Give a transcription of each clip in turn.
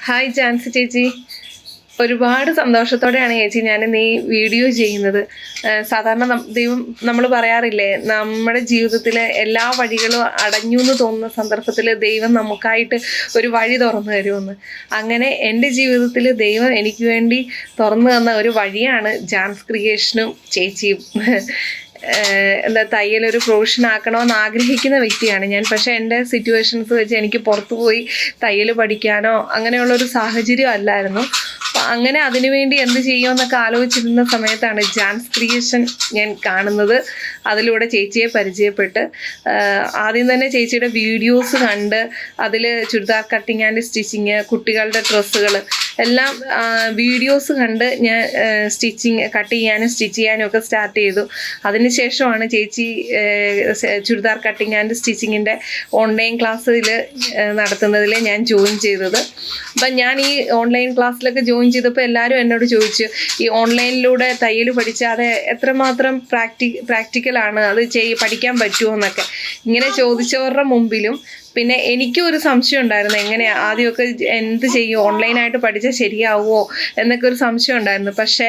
Hi Jancy ചേച്ചി, ഒരുപാട് സന്തോഷത്തോടെയാണ് ചേച്ചി ഞാനിന്ന് ഈ വീഡിയോ ചെയ്യുന്നത്. സാധാരണ ദൈവം നമ്മൾ പറയാറില്ലേ, നമ്മുടെ ജീവിതത്തിലെ എല്ലാ വഴികളും അടഞ്ഞു എന്ന് തോന്നുന്ന സന്ദർഭത്തിൽ ദൈവം നമുക്കായിട്ട് ഒരു വഴി തുറന്നു തരുമെന്ന്. അങ്ങനെ എൻ്റെ ജീവിതത്തിൽ ദൈവം എനിക്ക് വേണ്ടി തുറന്നു തന്ന ഒരു വഴിയാണ് ജാൻസ് ക്രിയേഷനും ചേച്ചിയും. തയ്യലൊരു പ്രൊഫഷൻ ആക്കണമെന്ന് ആഗ്രഹിക്കുന്ന വ്യക്തിയാണ് ഞാൻ. പക്ഷേ എൻ്റെ സിറ്റുവേഷൻസ് വെച്ച് എനിക്ക് പുറത്തു പോയി തയ്യൽ പഠിക്കാനോ അങ്ങനെയുള്ളൊരു സാഹചര്യം അല്ലായിരുന്നു. അങ്ങനെ അതിനുവേണ്ടി എന്ത് ചെയ്യുമെന്നൊക്കെ ആലോചിച്ചിരുന്ന സമയത്താണ് ജാൻസ് ക്രിയേഷൻ ഞാൻ കാണുന്നത്. അതിലൂടെ ചേച്ചിയെ പരിചയപ്പെട്ട് ആദ്യം തന്നെ ചേച്ചിയുടെ വീഡിയോസ് കണ്ട് അതിൽ ചുരിദാർ കട്ടിങ് ആൻഡ് സ്റ്റിച്ചിങ്, കുട്ടികളുടെ ഡ്രസ്സുകൾ എല്ലാം വീഡിയോസ് കണ്ട് ഞാൻ കട്ട് ചെയ്യാനും സ്റ്റിച്ച് ചെയ്യാനും ഒക്കെ സ്റ്റാർട്ട് ചെയ്തു. അതിനുശേഷമാണ് ചേച്ചി ചുരിദാർ കട്ടിങ് ആൻഡ് സ്റ്റിച്ചിങ്ങിൻ്റെ ഓൺലൈൻ ക്ലാസ്സിൽ നടത്തുന്നതിൽ ഞാൻ ജോയിൻ ചെയ്തത്. അപ്പം ഞാൻ ഈ ഓൺലൈൻ ക്ലാസ്സിലൊക്കെ ജോയിൻ ചെയ്തപ്പോൾ എല്ലാവരും എന്നോട് ചോദിച്ചു, ഈ ഓൺലൈനിലൂടെ തയ്യൽ പഠിച്ചാൽ എത്രമാത്രം പ്രാക്ടിക്കലാണ്, അത് പഠിക്കാൻ പറ്റുമോ എന്നൊക്കെ ഇങ്ങനെ ചോദിച്ചവരുടെ മുമ്പിലും പിന്നെ എനിക്കും ഒരു സംശയം ഉണ്ടായിരുന്നു, എങ്ങനെയാണ് ആദ്യമൊക്കെ എന്ത് ചെയ്യും, ഓൺലൈനായിട്ട് പഠിച്ചാൽ ശരിയാവുമോ എന്നൊക്കെ ഒരു സംശയം ഉണ്ടായിരുന്നു. പക്ഷേ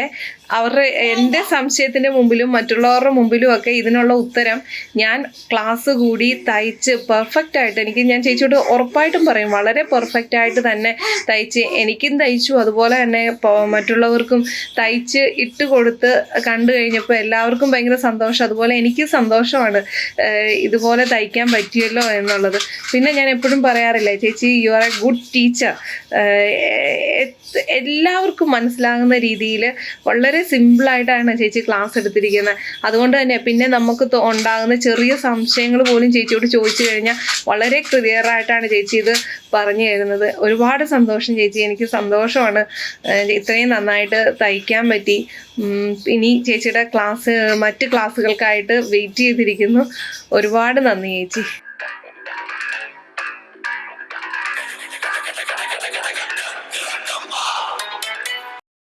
എൻ്റെ സംശയത്തിൻ്റെ മുമ്പിലും മറ്റുള്ളവരുടെ മുമ്പിലും ഒക്കെ ഇതിനുള്ള ഉത്തരം ഞാൻ ക്ലാസ് കൂടി തയ്ച്ച് പെർഫെക്റ്റായിട്ട്, ഞാൻ ചേച്ചിയോട് ഉറപ്പായിട്ടും പറയും, വളരെ പെർഫെക്റ്റായിട്ട് തന്നെ തയ്ച്ച് എനിക്കും തയ്ച്ചു, അതുപോലെ തന്നെ മറ്റുള്ളവർക്കും തയ്ച്ച് ഇട്ട് കൊടുത്ത് കണ്ടു കഴിഞ്ഞപ്പോൾ എല്ലാവർക്കും ഭയങ്കര സന്തോഷം. അതുപോലെ എനിക്ക് സന്തോഷമാണ് ഇതുപോലെ തയ്ക്കാൻ പറ്റിയല്ലോ എന്നുള്ളത്. പിന്നെ ഞാൻ എപ്പോഴും പറയാറില്ല, ചേച്ചി you are A good teacher. എല്ലാവർക്കും മനസ്സിലാകുന്ന രീതിയിൽ വളരെ സിമ്പിളായിട്ടാണ് ചേച്ചി ക്ലാസ് എടുത്തിരിക്കുന്നത്. അതുകൊണ്ട് തന്നെ പിന്നെ നമുക്ക് ഉണ്ടാകുന്ന ചെറിയ സംശയങ്ങൾ പോലും ചേച്ചിയോട് ചോദിച്ചു കഴിഞ്ഞാൽ വളരെ ക്ലിയറായിട്ടാണ് ചേച്ചി ഇത് പറഞ്ഞു തരുന്നത്. ഒരുപാട് സന്തോഷം ചേച്ചി, എനിക്ക് സന്തോഷമാണ് ഇത്രയും നന്നായിട്ട് തയ്ക്കാൻ പറ്റി. ഇനി ചേച്ചിയുടെ മറ്റ് ക്ലാസ്സുകൾക്കായിട്ട് വെയിറ്റ് ചെയ്തിരിക്കുന്നു. ഒരുപാട് നന്ദി ചേച്ചി.